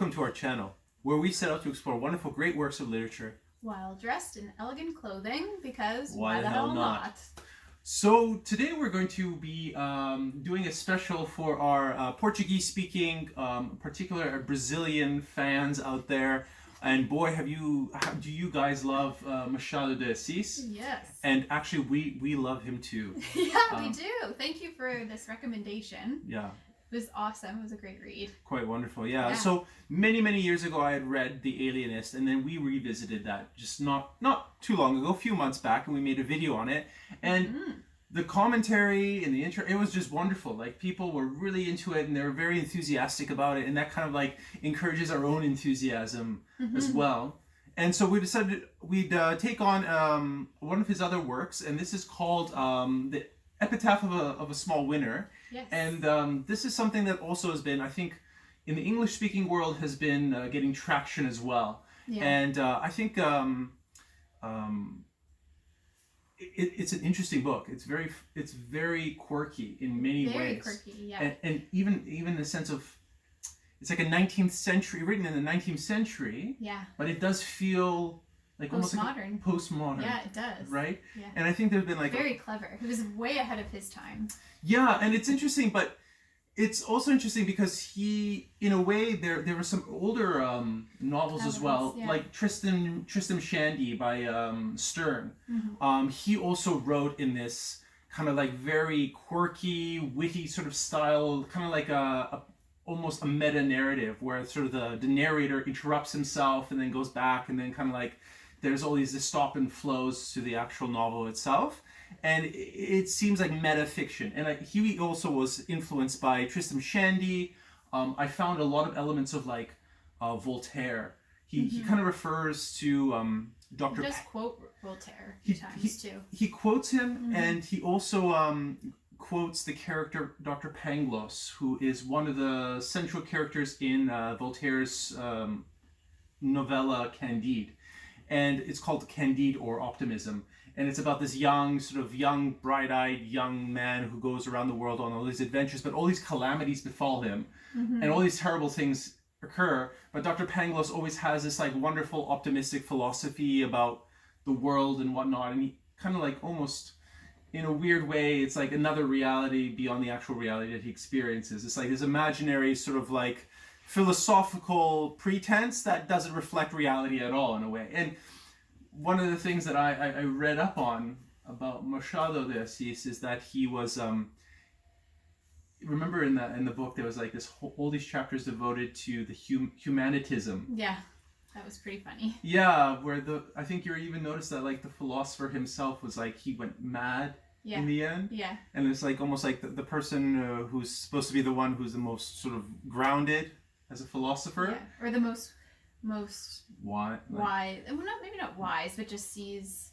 welcome to our channel, where we set out to explore wonderful, great works of literature. While dressed in elegant clothing, because why the hell not? So today we're going to be doing a special for our Portuguese-speaking, particular Brazilian fans out there. And boy, do you guys love Machado de Assis? Yes. And actually, we love him too. Yeah, we do. Thank you for this recommendation. Yeah. It was awesome. It was a great read. Quite wonderful, yeah. So many years ago, I had read The Alienist, and then we revisited that just not too long ago, a few months back, and we made a video on it. And the commentary and the intro, it was just wonderful. Like, people were really into it, and they were very enthusiastic about it, and that kind of like encourages our own enthusiasm as well. And so we decided we'd take on one of his other works, and this is called the Epitaph of a Small Winner. Yes. And this is something that also has been, I think, in the English-speaking world has been getting traction as well. Yeah. And I think it's an interesting book. It's very quirky in many ways. Very quirky, yeah. And even in the sense of, it's like a 19th century, written in the 19th century. Yeah. But it does feel like postmodern. Almost like postmodern. Yeah, it does. Right? Yeah. And I think there's been like very clever. He was way ahead of his time. Yeah, and it's interesting, but it's also interesting because he, in a way, there were some older novels as well, like Tristram Shandy by Sterne. He also wrote in this kind of like very quirky, witty sort of style, kind of like almost a meta narrative where sort of the narrator interrupts himself and then goes back, and then kind of like there's all these stop and flows to the actual novel itself. And it seems like meta fiction. And he also was influenced by Tristram Shandy. I found a lot of elements of like Voltaire. He kind of refers to Dr. He does quote Voltaire a few times too. He quotes him, and he also quotes the character Dr. Pangloss, who is one of the central characters in Voltaire's novella Candide. And it's called Candide or Optimism. And it's about this young, bright-eyed young man who goes around the world on all these adventures, but all these calamities befall him, and all these terrible things occur. But Dr. Pangloss always has this like wonderful, optimistic philosophy about the world and whatnot, and he kind of like almost, in a weird way, it's like another reality beyond the actual reality that he experiences. It's like this imaginary sort of like philosophical pretense that doesn't reflect reality at all in a way. And one of the things that I read up on about Machado de Assis is that he was remember in the book there was like all these chapters devoted to the humanitism. Yeah, that was pretty funny. Yeah, where I think you even noticed that like the philosopher himself was like he went mad in the end. Yeah. And it's like almost like the person who's supposed to be the one who's the most sort of grounded as a philosopher. Yeah, or the most wise, well, maybe not wise, but just sees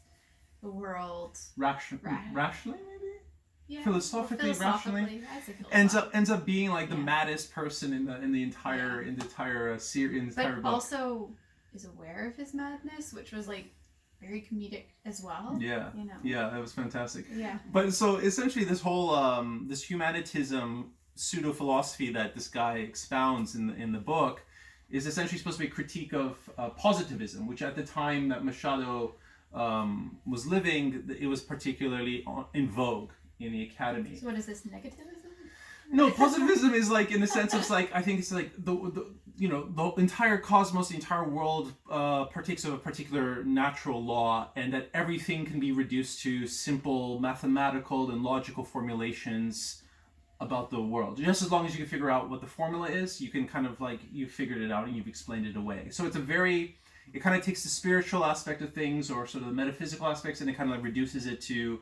the world rationally, maybe. Yeah, philosophically, rationally, ends up being like the maddest person in the entire series, but also is aware of his madness, which was like very comedic as well. Yeah, yeah, that was fantastic. Yeah, but so essentially, this whole this humanitism pseudo philosophy that this guy expounds in the book is essentially supposed to be a critique of positivism, which at the time that Machado was living, it was particularly in vogue in the academy. So what is this, negativism? No, positivism is like, in the sense of like, I think it's like the entire cosmos, the entire world partakes of a particular natural law, and that everything can be reduced to simple mathematical and logical formulations about the world. Just as long as you can figure out what the formula is, you can kind of like, you've figured it out and you've explained it away. So it kind of takes the spiritual aspect of things, or sort of the metaphysical aspects, and it kind of like reduces it to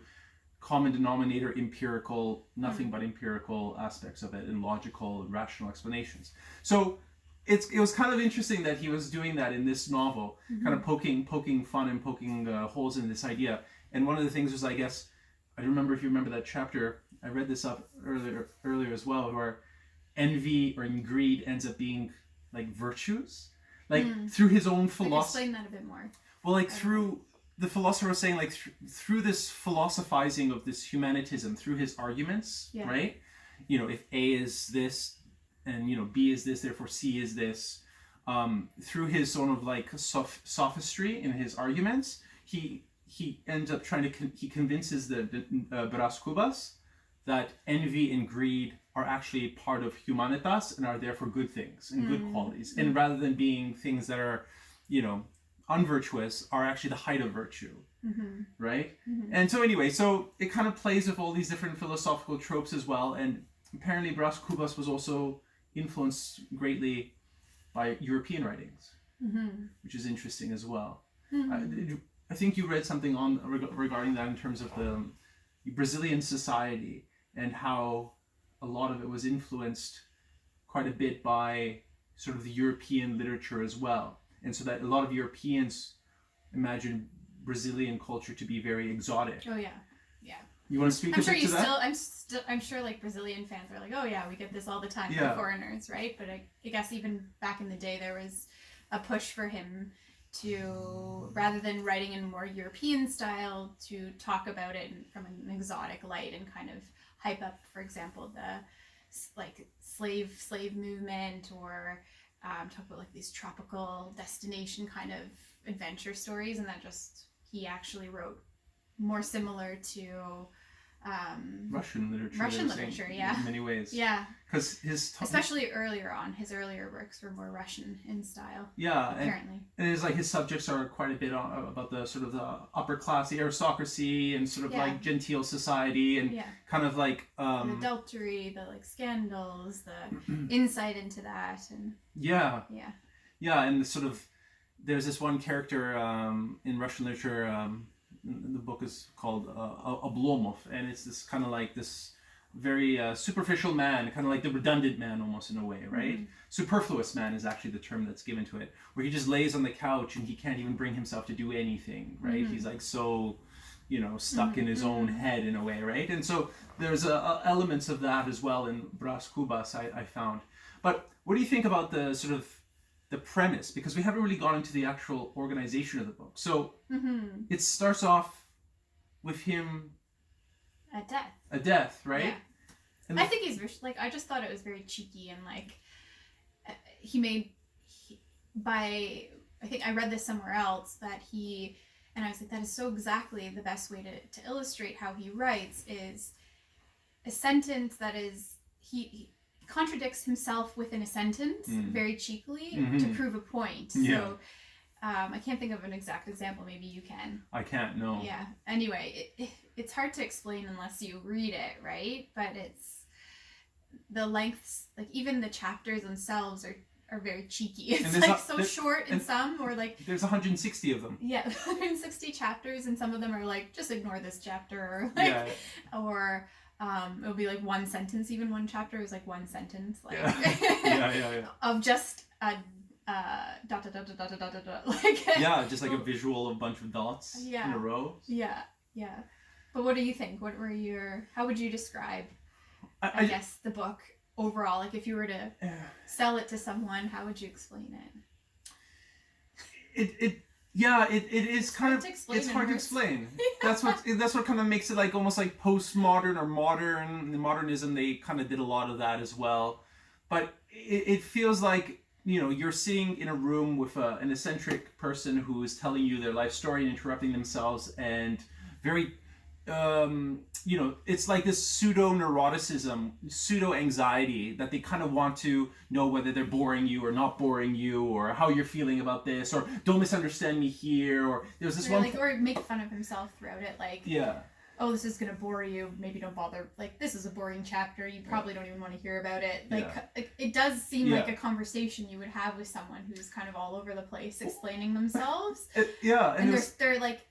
common denominator, empirical, nothing but empirical aspects of it, and logical and rational explanations. So it was kind of interesting that he was doing that in this novel, kind of poking fun and poking holes in this idea. And one of the things was, I guess, I don't remember if you remember that chapter, I read this up earlier as well, where envy or greed ends up being like virtues, like through his own philosophy. Explain that a bit more. Well, like through the philosopher was saying, like through this philosophizing of this humanitism, through his arguments, right? If A is this, and B is this, therefore C is this. through his sort of like sophistry in his arguments, he ends up trying to he convinces the Bras Cubas that envy and greed are actually part of humanitas and are therefore good things and good qualities, and rather than being things that are, you know, unvirtuous, are actually the height of virtue. Right? And so anyway, so it kind of plays with all these different philosophical tropes as well, and apparently Bras Cubas was also influenced greatly by European writings, which is interesting as well. I think you read something on regarding that in terms of the Brazilian society and how a lot of it was influenced quite a bit by sort of the European literature as well. And so that a lot of Europeans imagine Brazilian culture to be very exotic. Oh yeah, yeah. You want to speak a bit to that? I'm sure like Brazilian fans are like, oh yeah, we get this all the time Yeah. from foreigners, right? But I guess even back in the day, there was a push for him to, rather than writing in more European style, to talk about it from an exotic light and kind of hype up, for example, the like slave movement, or talk about like these tropical destination kind of adventure stories, and that just he actually wrote more similar to Russian literature. Russian literature, yeah. In many ways. Yeah. Because especially earlier on, his earlier works were more Russian in style. Yeah, apparently. And it's like his subjects are quite a bit about the sort of the upper class, the aristocracy, and sort of like genteel society, and kind of like the adultery, the like scandals, the insight into that, and yeah, and the sort of there's this one character in Russian literature. The book is called Oblomov, and it's this kind of like this very superficial man, kind of like the redundant man almost in a way, right? Superfluous man is actually the term that's given to it, where he just lays on the couch and he can't even bring himself to do anything, right? He's like so, you know, stuck in his own head in a way, right? And so there's elements of that as well in Bras Cubas, I found. But what do you think about the sort of the premise, because we haven't really gone into the actual organization of the book. So it starts off with him at death, right? Yeah. And I think he's like, I just thought it was very cheeky, and like I think I read this somewhere else and I was like, that is so exactly the best way to illustrate how he writes, is a sentence that is he contradicts himself within a sentence very cheekily to prove a point. So I can't think of an exact example. Maybe you can. I can't, no. Yeah. Anyway, it's hard to explain unless you read it, right? But it's the lengths, like even the chapters themselves are very cheeky. It's like so short in some, or like there's 160 of them. Yeah, 160 chapters, and some of them are like, just ignore this chapter, or like, or it'll be like one sentence. Even one chapter is like one sentence, like of just a dot dot dot dot dot dot dot, like just like a visual of a bunch of dots in a row. Yeah. But what do you think? How would you describe I guess the book overall? Like if you were to sell it to someone, how would you explain it? It is kind of, it's hard to explain. That's what kind of makes it like almost like postmodern or modern. The modernism, they kind of did a lot of that as well. But it feels like, you know, you're sitting in a room with an eccentric person who is telling you their life story and interrupting themselves, and very, you know, it's like this pseudo-neuroticism, pseudo-anxiety that they kind of want to know whether they're boring you or not boring you, or how you're feeling about this, or don't misunderstand me here, or there's this one... Or make fun of himself throughout it, like... Oh, this is going to bore you. Maybe don't bother. Like, this is a boring chapter. You probably don't even want to hear about it. Like, it does seem like a conversation you would have with someone who's kind of all over the place explaining themselves. And they're like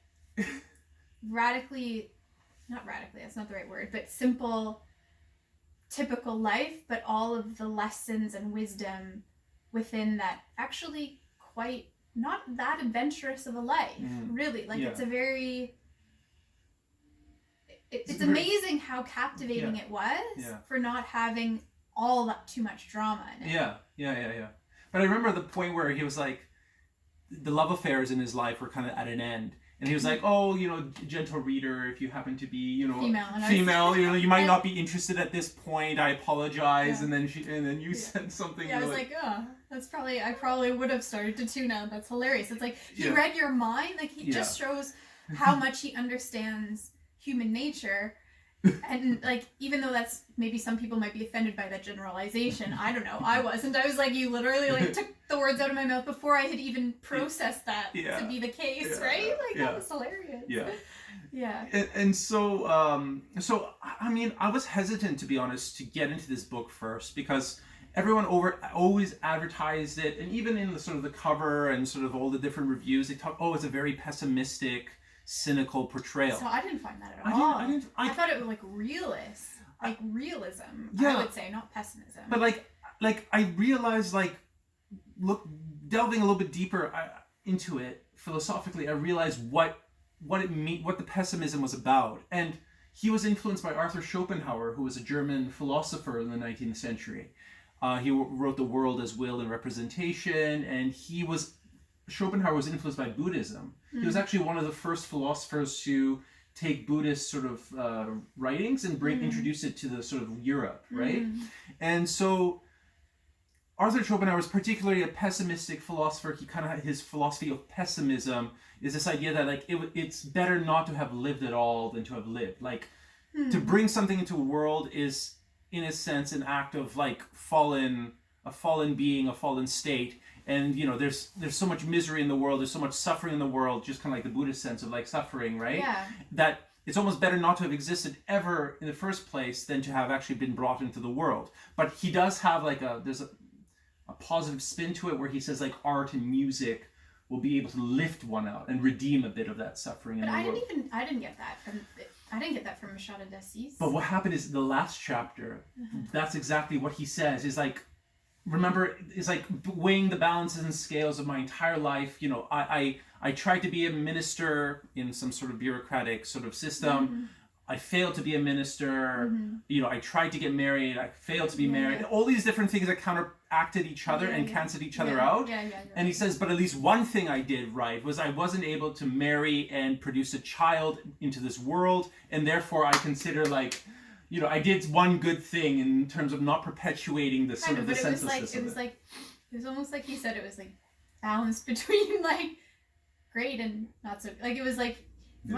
radically, not radically, that's not the right word, but simple, typical life, but all of the lessons and wisdom within that actually quite not that adventurous of a life, really. Like, it's a very... It's amazing how captivating it was for not having all that too much drama in it. But I remember the point where he was like, the love affairs in his life were kind of at an end, And he was like, oh, you know, gentle reader, if you happen to be, you know, female, you know, you might not be interested at this point. I apologize. Yeah. and then you said something. Yeah, I was like, oh, I probably would have started to tune out. That's hilarious. It's like he read your mind. Like he just shows how much he understands human nature. And like, even though that's maybe some people might be offended by that generalization, I don't know. I wasn't. I was like, you literally like took the words out of my mouth before I had even processed that to be the case, right? Like that was hilarious. Yeah. Yeah. And so so I mean, I was hesitant, to be honest, to get into this book first because everyone always advertised it, and even in the sort of the cover and sort of all the different reviews, they talk, oh, it's a very pessimistic, cynical portrayal. So I didn't find that at all. I thought it was like realism. I would say, not pessimism. But like I realized, like, delving a little bit deeper into it philosophically, I realized what the pessimism was about. And he was influenced by Arthur Schopenhauer, who was a German philosopher in the 19th century. He wrote The World as Will and Representation, and Schopenhauer was influenced by Buddhism. He was actually one of the first philosophers to take Buddhist sort of writings and introduce it to the sort of Europe, right? And so Arthur Schopenhauer is particularly a pessimistic philosopher. He kind of had his philosophy of pessimism is this idea that like it's better not to have lived at all than to have lived. Like to bring something into a world is in a sense an act of like a fallen being, a fallen state. And you know, there's so much misery in the world, there's so much suffering in the world, just kind of like the Buddhist sense of like suffering, right? Yeah. That it's almost better not to have existed ever in the first place than to have actually been brought into the world. But he does have like there's a positive spin to it where he says like art and music will be able to lift one out and redeem a bit of that suffering in the world. I didn't get that from Machado de Assis. But what happened is the last chapter, that's exactly what he says. Is like, remember, it's like weighing the balances and scales of my entire life. You know, I tried to be a minister in some sort of bureaucratic sort of system. I failed to be a minister. You know, I tried to get married. I failed to be married. All these different things that counteracted each other and canceled each other out. And he says, but at least one thing I did right was I wasn't able to marry and produce a child into this world. And therefore I consider like, you know, I did one good thing in terms of not perpetuating the sort of the senselessness of it. It was almost like he said it was like balanced between like great and not so, like it was like it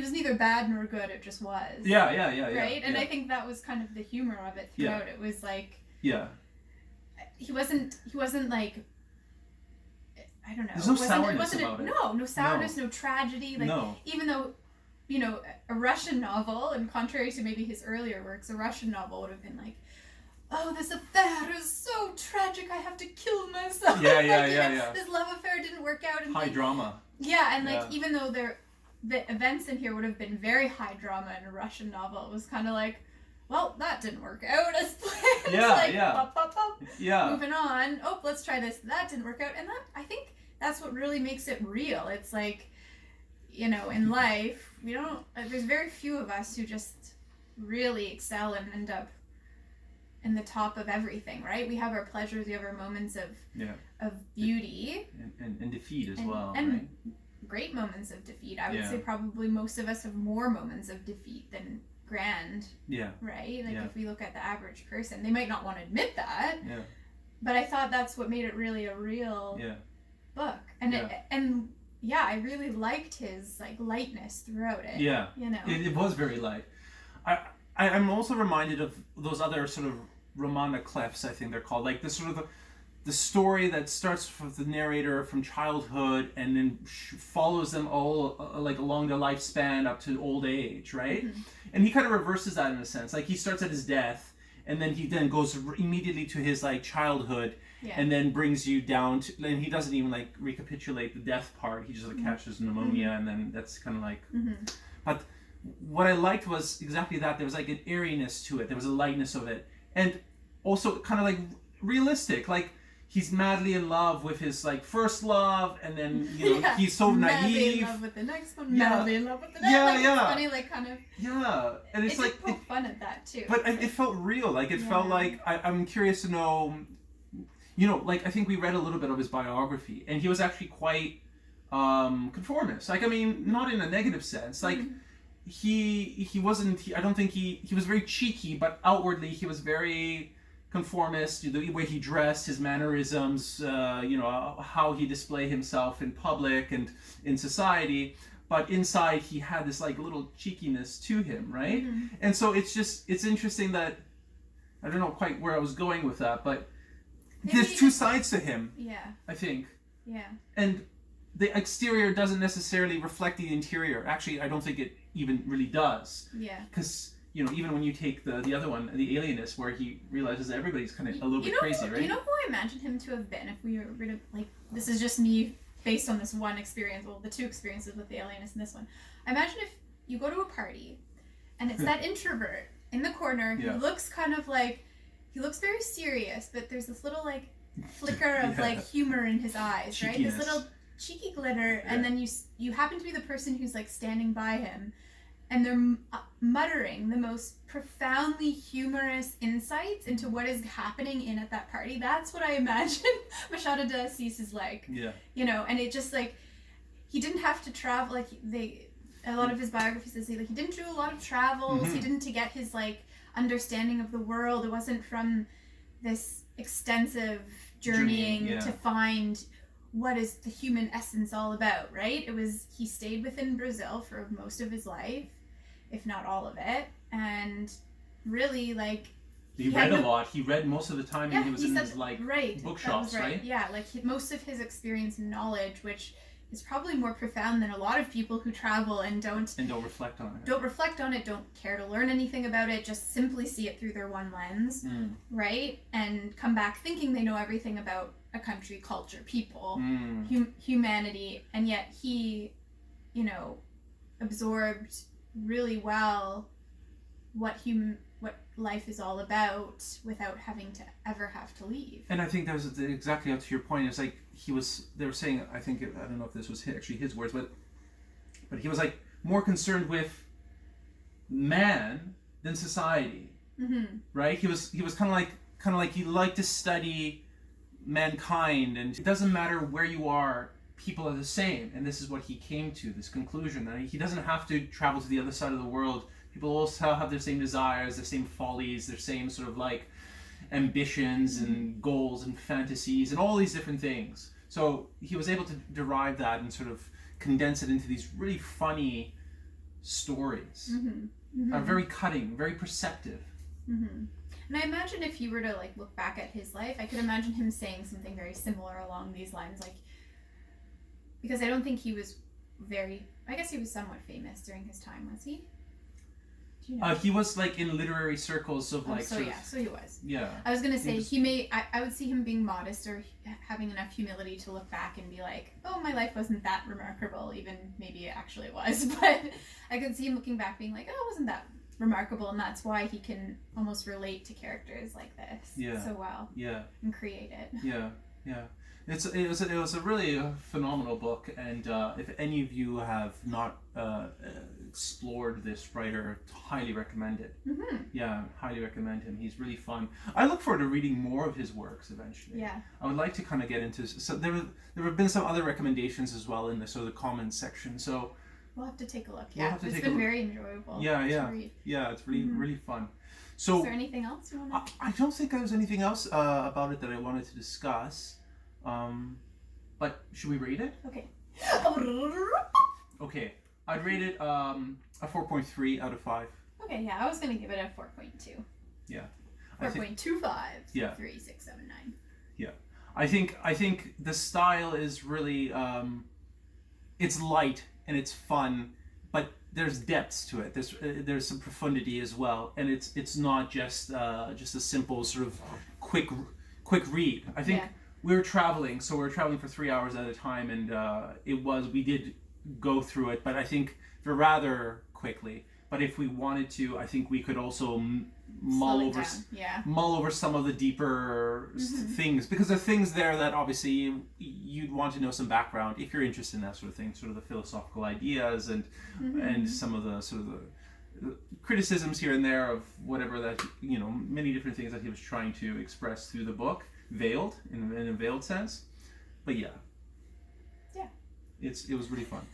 was neither bad nor good, it just was. Yeah. Right? And I think that was kind of the humor of it throughout. It was like he wasn't like, I don't know. There's no sourness about it. No sourness, no tragedy. Like even though, you know, a Russian novel, and contrary to maybe his earlier works, a Russian novel would have been like, oh, this affair is so tragic, I have to kill myself. This love affair didn't work out. And high drama. Yeah, and like even though the events in here would have been very high drama in a Russian novel, it was kind of like, well, that didn't work out as planned. Moving on. Oh, let's try this. That didn't work out. And that, I think that's what really makes it real. It's like, you know, in life, there's very few of us who just really excel and end up in the top of everything, right? We have our pleasures, we have our moments of beauty. And defeat as well, and right? Great moments of defeat. I would say probably most of us have more moments of defeat than grand. Yeah. Right? Like if we look at the average person, they might not want to admit that. Yeah. But I thought that's what made it really a real book. And I really liked his like lightness throughout it. Yeah. You know. It was very light. I'm also reminded of those other sort of Romana clefs, I think they're called, like the sort of the story that starts with the narrator from childhood and then follows them all like along their lifespan up to old age, right? Mm-hmm. And he kind of reverses that in a sense. Like he starts at his death, and then he then goes immediately to his like childhood, and then brings you down to, and he doesn't even like recapitulate the death part. He just like catches pneumonia, and then that's kind of like. But what I liked was exactly that. There was like an airiness to it. There was a lightness of it, and also kind of like realistic. Like he's madly in love with his like first love, and then he's so naive. Madly in love with the next one. Madly in love with the next. It's funny, like kind of. Yeah, and it's like poke fun at that too. But it felt real. Like it felt like I'm curious to know. You know, like I think we read a little bit of his biography, and he was actually quite conformist. Like, I mean, not in a negative sense. Like, he wasn't. I don't think he was very cheeky, but outwardly he was very conformist. The way he dressed, his mannerisms, how he displayed himself in public and in society. But inside he had this like little cheekiness to him, right? And so it's interesting that I don't know quite where I was going with that, but there's two sides to him. Yeah. I think. Yeah. And the exterior doesn't necessarily reflect the interior. Actually, I don't think it even really does. Yeah. Because, even when you take the other one, the Alienist, where he realizes that everybody's kind of a little bit crazy, right? You know who I imagine him to have been if we were to, like, this is just me based on this one experience, well, the two experiences with the Alienist and this one. I imagine if you go to a party and it's that introvert in the corner who looks kind of like, he looks very serious, but there's this little, like, flicker of, like, humor in his eyes, Cheekiness. right? This little cheeky glitter, and then you happen to be the person who's, like, standing by him, and they're muttering the most profoundly humorous insights into what is happening at that party. That's what I imagine Machado de Assis is like. Yeah. And it just, like, he didn't have to travel, like, a lot of his biographies say, like, he didn't do a lot of travels, he didn't to get his, like, understanding of the world. It wasn't from this extensive journeying to find what is the human essence all about, right? It was, he stayed within Brazil for most of his life, if not all of it, and really, like, he read a lot. He read most of the time, and he was in said, his, like, right, bookshops, right? Yeah, like, most of his experience and knowledge, which is probably more profound than a lot of people who travel and don't reflect on it. Don't reflect on it, don't care to learn anything about it, just simply see it through their one lens, right? And come back thinking they know everything about a country, culture, people, humanity, and yet he, absorbed really well what life is all about without having to ever have to leave. And I think that was exactly up to your point. It's like they were saying, I don't know if this was actually his words, but he was like more concerned with man than society, right? He was kind of like he liked to study mankind, and it doesn't matter where you are, people are the same. And this is what he came to, this conclusion, that he doesn't have to travel to the other side of the world. People also have their same desires, their same follies, their same sort of like ambitions and goals and fantasies and all these different things. So he was able to derive that and sort of condense it into these really funny stories. Very cutting, very perceptive. And I imagine if you were to, like, look back at his life, I could imagine him saying something very similar along these lines, like, because I don't think he was I guess he was somewhat famous during his time, was he? Do you know? He was, like, in literary circles of, like, so he was. Yeah. I was gonna say, I would see him being modest or having enough humility to look back and be like, oh, my life wasn't that remarkable, even maybe it actually was, but I could see him looking back being like, oh, it wasn't that remarkable, and that's why he can almost relate to characters like this so well. Yeah. And create it. Yeah. It was a really phenomenal book, and if any of you have not explored this writer, highly recommend it. Yeah, highly recommend him. He's really fun. I look forward to reading more of his works eventually. Yeah. I would like to kind of get into. So there have been some other recommendations as well in the sort of the comments section. So we'll have to take a look. Yeah, it's been very enjoyable. Yeah, it's really really fun. So is there anything else you want to? I don't think there was anything else about it that I wanted to discuss. But should we rate it? Okay. Okay, I'd rate it a 4.3 out of 5. Okay, yeah, I was gonna give it a 4.2. Yeah. 4.25. Yeah. 3, 6, 7, 9. Yeah, I think the style is really it's light and it's fun, but there's depths to it. There's some profundity as well, and it's not just a simple sort of quick read. I think. Yeah. We were traveling for 3 hours at a time, and we did go through it, but I think rather quickly. But if we wanted to, I think we could also mull over some of the deeper things, because there are things there that obviously you'd want to know some background if you're interested in that sort of thing, sort of the philosophical ideas and some of the sort of the criticisms here and there of whatever that, many different things that he was trying to express through the book. Veiled in a veiled sense, but yeah. It was really fun.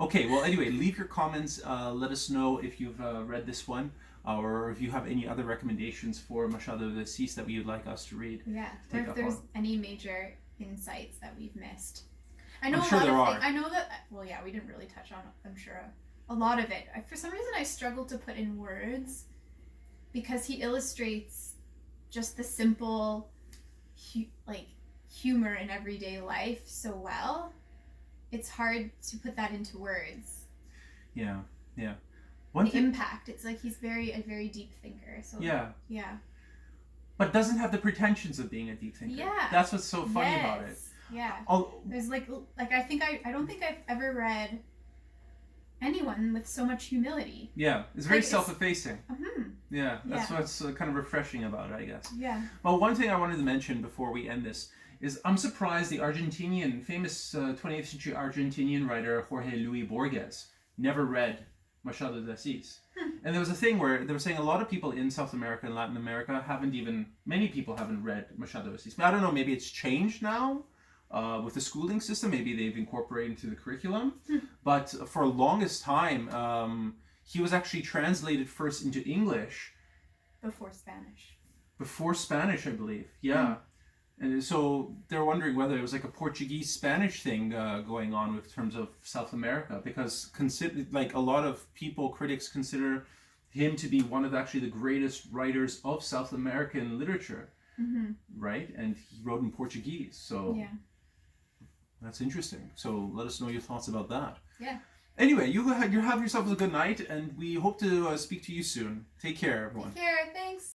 Okay, well, anyway, leave your comments. Let us know if you've read this one, or if you have any other recommendations for Machado de Assis that you'd like us to read. Yeah, or if there's any major insights that we've missed. I know I'm sure a lot there of are. things. I know that. Well, yeah, we didn't really touch on. I'm sure a lot of it. For some reason, I struggled to put in words because he illustrates just the simple, humor in everyday life so well. It's hard to put that into words. Yeah. The impact. It's like he's a very deep thinker. So yeah. Yeah. But doesn't have the pretensions of being a deep thinker. Yeah. That's what's so funny about it. Yeah. Oh, There's I don't think I've ever read anyone with so much humility. yeah, it's very self-effacing. Mm-hmm. Yeah, that's what's kind of refreshing about it, I guess. Yeah. Well, one thing I wanted to mention before we end this is I'm surprised the famous 20th century Argentinian writer Jorge Luis Borges never read Machado de Assis. And there was a thing where they were saying a lot of people in South America and Latin America many people haven't read Machado de Assis. But I don't know, maybe it's changed now with the schooling system. Maybe they've incorporated into the curriculum. But for the longest time, he was actually translated first into English. Before Spanish. Before Spanish, I believe. Yeah. And so they're wondering whether it was like a Portuguese-Spanish thing going on with terms of South America, because a lot of critics consider him to be one of actually the greatest writers of South American literature, right? And he wrote in Portuguese, so that's interesting. So let us know your thoughts about that. Yeah. Anyway, you have yourself a good night, and we hope to speak to you soon. Take care, everyone. Take care. Thanks.